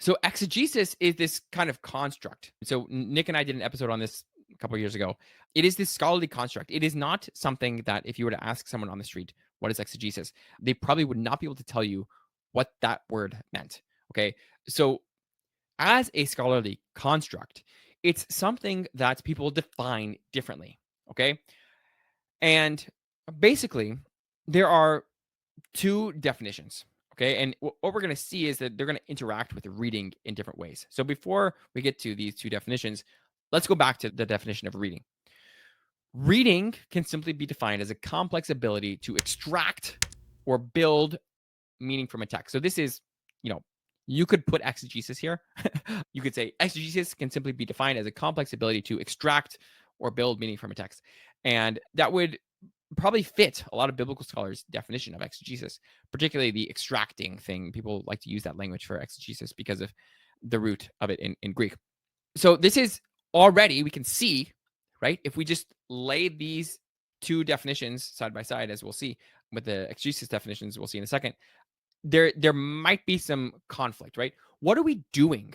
So exegesis is this kind of construct. So Nick and I did an episode on this a couple of years ago. It is this scholarly construct. It is not something that if you were to ask someone on the street, what is exegesis? They probably would not be able to tell you what that word meant. Okay. So as a scholarly construct, it's something that people define differently. Okay. And basically, there are two definitions. Okay. And what we're going to see is that they're going to interact with reading in different ways. So before we get to these two definitions, let's go back to the definition of reading. Reading can simply be defined as a complex ability to extract or build meaning from a text. So this is, you could put exegesis here. You could say exegesis can simply be defined as a complex ability to extract or build meaning from a text. And that would probably fit a lot of biblical scholars' definition of exegesis, particularly the extracting thing. People like to use that language for exegesis because of the root of it in Greek. So this is already, we can see, right? If we just lay these two definitions side by side, as we'll see with the exegesis definitions, we'll see in a second, there might be some conflict, right? What are we doing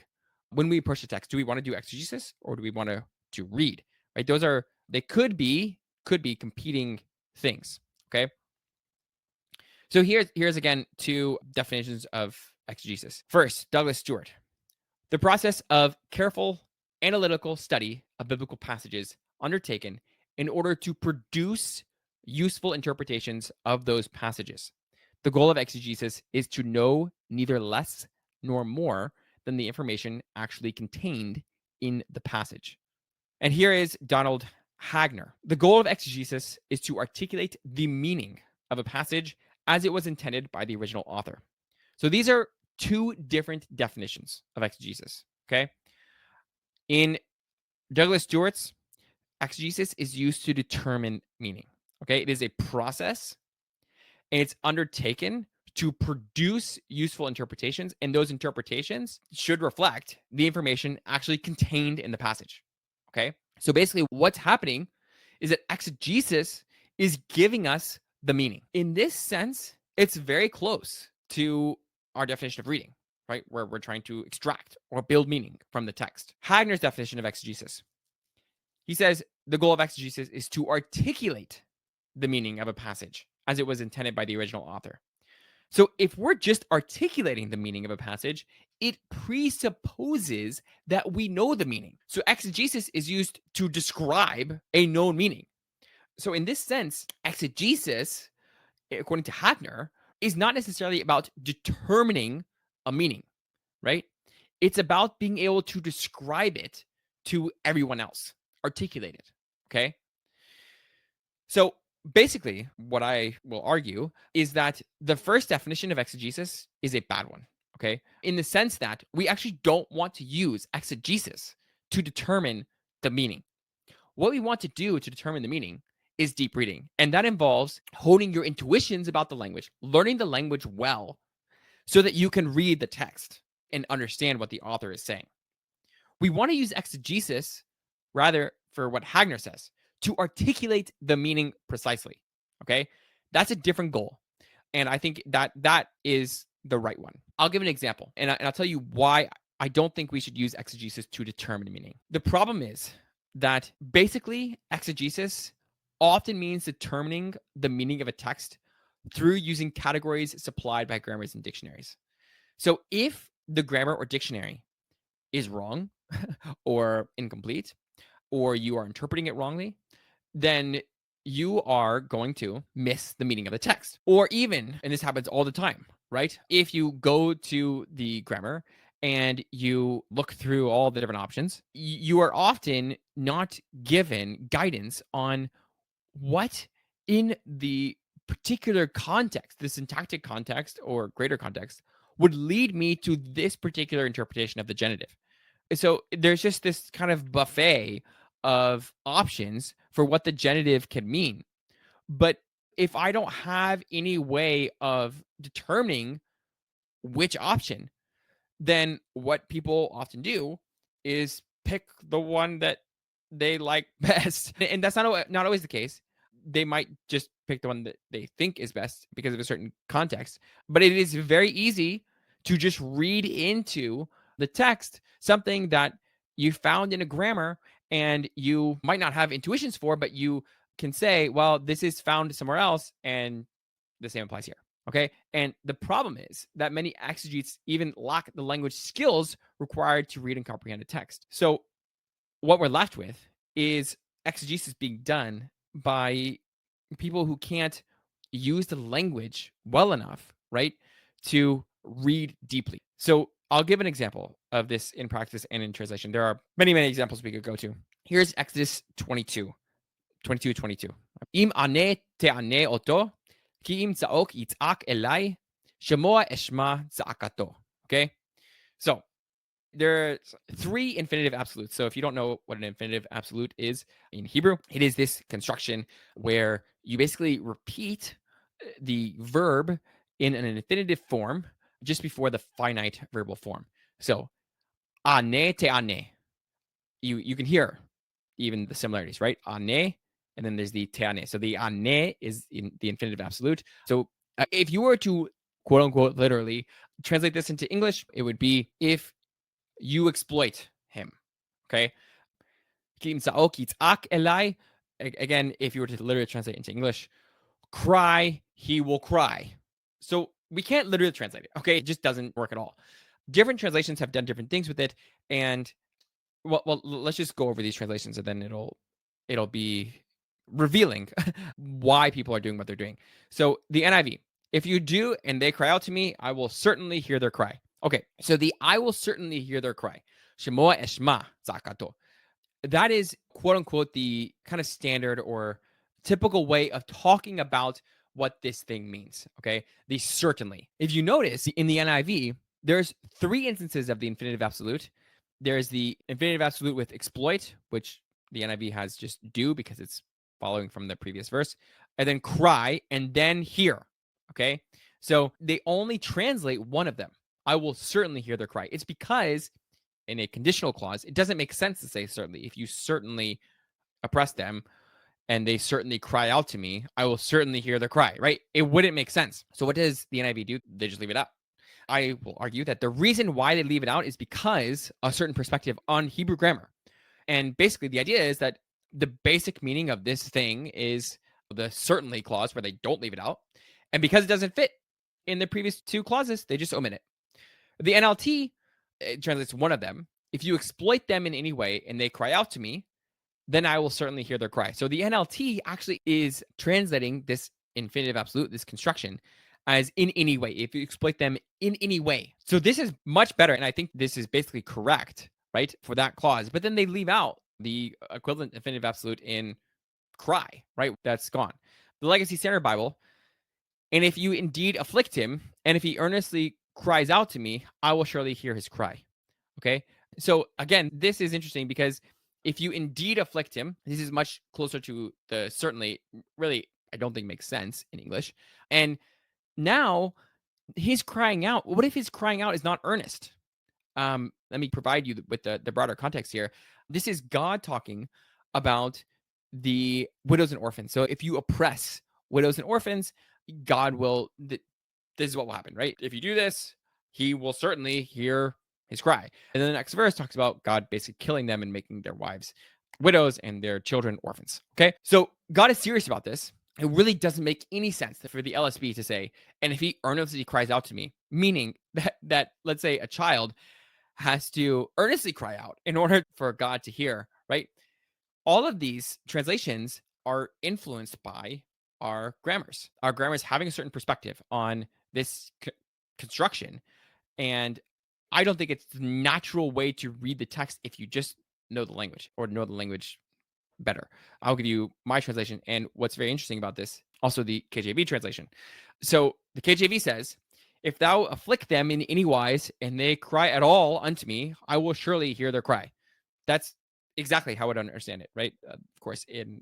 when we approach the text? Do we want to do exegesis or do we want to read? Right? They could be competing things. Okay. So here's again two definitions of exegesis. First, Douglas Stewart. The process of careful analytical study of biblical passages undertaken in order to produce useful interpretations of those passages. The goal of exegesis is to know neither less nor more than the information actually contained in the passage. And here is Donald Hagner. The goal of exegesis is to articulate the meaning of a passage as it was intended by the original author. So these are two different definitions of exegesis, okay? In Douglas Stewart's, exegesis is used to determine meaning, okay? It is a process, and it's undertaken to produce useful interpretations, and those interpretations should reflect the information actually contained in the passage, okay? So basically what's happening is that exegesis is giving us the meaning. In this sense, it's very close to our definition of reading, right? Where we're trying to extract or build meaning from the text. Hagner's definition of exegesis. He says the goal of exegesis is to articulate the meaning of a passage as it was intended by the original author. So if we're just articulating the meaning of a passage, it presupposes that we know the meaning. So exegesis is used to describe a known meaning. So in this sense, exegesis, according to Hagner, is not necessarily about determining a meaning, right? It's about being able to describe it to everyone else, articulate it, okay? So basically, what I will argue is that the first definition of exegesis is a bad one, okay? In the sense that we actually don't want to use exegesis to determine the meaning. What we want to do to determine the meaning is deep reading. And that involves honing your intuitions about the language, learning the language well so that you can read the text and understand what the author is saying. We want to use exegesis rather for what Hagner says, to articulate the meaning precisely. Okay? That's a different goal. And I think that is the right one. I'll give an example, and I'll tell you why I don't think we should use exegesis to determine meaning. The problem is that basically exegesis often means determining the meaning of a text through using categories supplied by grammars and dictionaries. So if the grammar or dictionary is wrong or incomplete, or you are interpreting it wrongly, then you are going to miss the meaning of the text. Or even, and this happens all the time, right? If you go to the grammar and you look through all the different options, you are often not given guidance on what in the particular context, the syntactic context or greater context, would lead me to this particular interpretation of the genitive. So there's just this kind of buffet of options for what the genitive can mean. But if I don't have any way of determining which option, then what people often do is pick the one that they like best. And that's not always the case. They might just pick the one that they think is best because of a certain context. But it is very easy to just read into the text, something that you found in a grammar and you might not have intuitions for, but you can say, well, this is found somewhere else, and the same applies here. Okay. And the problem is that many exegetes even lack the language skills required to read and comprehend a text. So what we're left with is exegesis being done by people who can't use the language well enough, right, to read deeply. So I'll give an example of this in practice and in translation. There are many, many examples we could go to. Here's Exodus 22. Im ane te ane oto, ki im tza'ok yitz'ak elai, shemoa eshma tza'akato. Okay? So there's three infinitive absolutes. So if you don't know what an infinitive absolute is in Hebrew, it is this construction where you basically repeat the verb in an infinitive form just before the finite verbal form. So ane te ane. You can hear even the similarities, right? Ane, and then there's the te ane. So the ane is in the infinitive absolute. So if you were to quote unquote literally translate this into English, it would be if you exploit him. Okay. Again, if you were to literally translate into English, cry, he will cry. So we can't literally translate it. Okay. It just doesn't work at all. Different translations have done different things with it. And well, let's just go over these translations and then it'll be revealing why people are doing what they're doing. So the NIV, if you do and they cry out to me, I will certainly hear their cry. Okay, so the I will certainly hear their cry. Shemoa eshma zakato. That is quote unquote the kind of standard or typical way of talking about what this thing means. Okay, the certainly. If you notice in the NIV, there's three instances of the infinitive absolute. There's the infinitive absolute with exploit, which the NIV has just do because it's following from the previous verse, and then cry, and then hear. Okay, so they only translate one of them. I will certainly hear their cry. It's because in a conditional clause, it doesn't make sense to say certainly. If you certainly oppress them and they certainly cry out to me, I will certainly hear their cry, right? It wouldn't make sense. So what does the NIV do? They just leave it out. I will argue that the reason why they leave it out is because a certain perspective on Hebrew grammar. And basically the idea is that the basic meaning of this thing is the certainly clause where they don't leave it out. And because it doesn't fit in the previous two clauses, they just omit it. The NLT translates one of them. If you exploit them in any way and they cry out to me, then I will certainly hear their cry. So the NLT actually is translating this infinitive absolute, this construction, as in any way, if you exploit them in any way. So this is much better. And I think this is basically correct, right, for that clause. But then they leave out the equivalent infinitive absolute in cry, right? That's gone. The Legacy Standard Bible, and if you indeed afflict him, and if he earnestly cries out to me, I will surely hear his cry. Okay. So again, this is interesting because if you indeed afflict him, this is much closer to the certainly, really, I don't think makes sense in English. And now he's crying out. What if his crying out is not earnest? Let me provide you with the broader context here. This is God talking about the widows and orphans. So if you oppress widows and orphans, God will, this is what will happen, right? If you do this, he will certainly hear his cry. And then the next verse talks about God basically killing them and making their wives widows and their children orphans. Okay. So God is serious about this. It really doesn't make any sense for the LSB to say, and if he earnestly cries out to me, meaning that let's say a child has to earnestly cry out in order for God to hear, right? All of these translations are influenced by our grammars. Our grammars having a certain perspective on this construction. And I don't think it's the natural way to read the text if you just know the language or know the language better. I'll give you my translation. And what's very interesting about this, also the KJV translation. So the KJV says, if thou afflict them in any wise and they cry at all unto me, I will surely hear their cry. That's exactly how I would understand it, right? Of course, in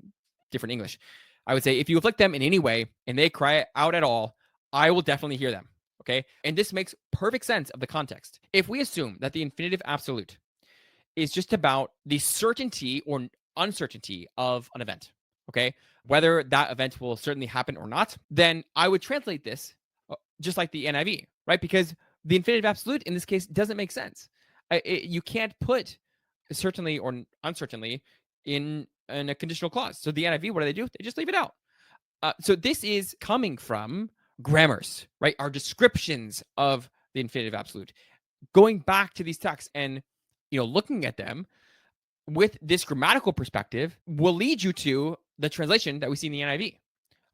different English. I would say, if you afflict them in any way and they cry out at all, I will definitely hear them. Okay. And this makes perfect sense of the context. If we assume that the infinitive absolute is just about the certainty or uncertainty of an event, okay, whether that event will certainly happen or not, then I would translate this just like the NIV, right? Because the infinitive absolute in this case doesn't make sense. You can't put certainly or uncertainly in a conditional clause. So the NIV, what do? They just leave it out. So this is coming from grammars, right? Our descriptions of the infinitive absolute. Going back to these texts and looking at them with this grammatical perspective will lead you to the translation that we see in the NIV.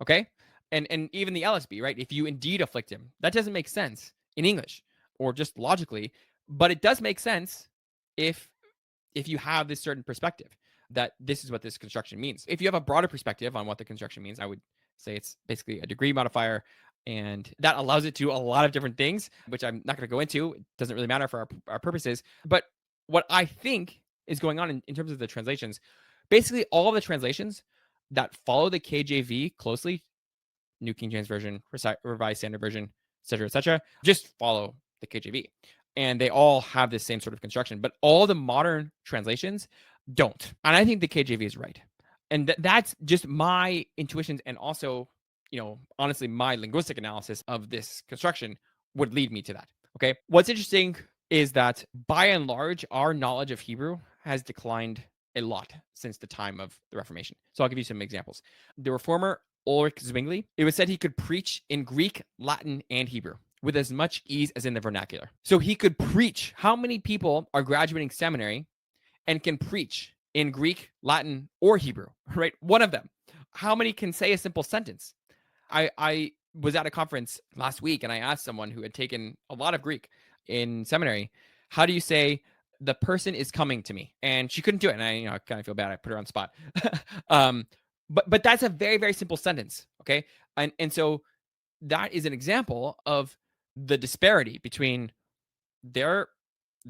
Okay, and even the LSB, right? If you indeed afflict him, that doesn't make sense in English or just logically, but it does make sense if you have this certain perspective that this is what this construction means. If you have a broader perspective on what the construction means, I would say it's basically a degree modifier, and that allows it to a lot of different things, which I'm not going to go into. It doesn't really matter for our purposes. But what I think is going on in terms of the translations, basically all of the translations that follow the KJV closely, New King James Version, Revised Standard Version, et cetera, just follow the KJV. And they all have this same sort of construction. But all the modern translations don't. And I think the KJV is right. And that's just my intuitions. And also, honestly, my linguistic analysis of this construction would lead me to that. Okay. What's interesting is that by and large, our knowledge of Hebrew has declined a lot since the time of the Reformation. So I'll give you some examples. The reformer Ulrich Zwingli, it was said he could preach in Greek, Latin, and Hebrew with as much ease as in the vernacular. So he could preach. How many people are graduating seminary and can preach in Greek, Latin, or Hebrew, right? One of them. How many can say a simple sentence? I was at a conference last week and I asked someone who had taken a lot of Greek in seminary, how do you say the person is coming to me? And she couldn't do it. And I kind of feel bad. I put her on the spot. But that's a very, very simple sentence. Okay. And so that is an example of the disparity between their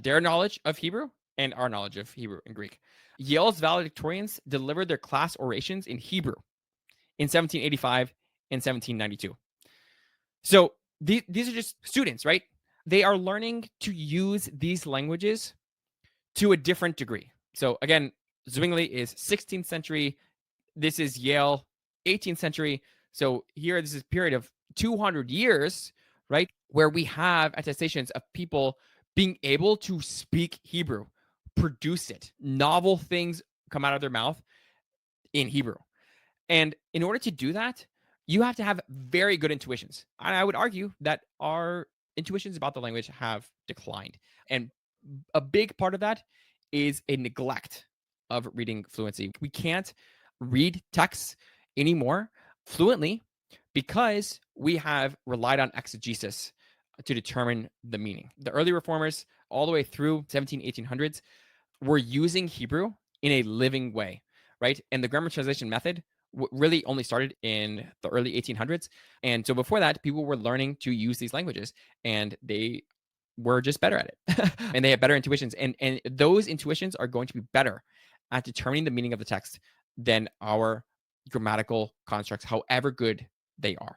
knowledge of Hebrew and our knowledge of Hebrew and Greek. Yale's valedictorians delivered their class orations in Hebrew in 1785 and 1792. So these are just students, right? They are learning to use these languages to a different degree. So again, Zwingli is 16th century. This is Yale, 18th century. So here, this is a period of 200 years, right, where we have attestations of people being able to speak Hebrew, produce it. Novel things come out of their mouth in Hebrew. And in order to do that, you have to have very good intuitions. And I would argue that our intuitions about the language have declined. And a big part of that is a neglect of reading fluency. We can't read texts anymore fluently because we have relied on exegesis to determine the meaning. The early reformers, all the way through 1800s, were using Hebrew in a living way, right? And the grammar translation method really only started in the early 1800s. And so before that, people were learning to use these languages and they were just better at it. And they have better intuitions. And those intuitions are going to be better at determining the meaning of the text than our grammatical constructs, however good they are.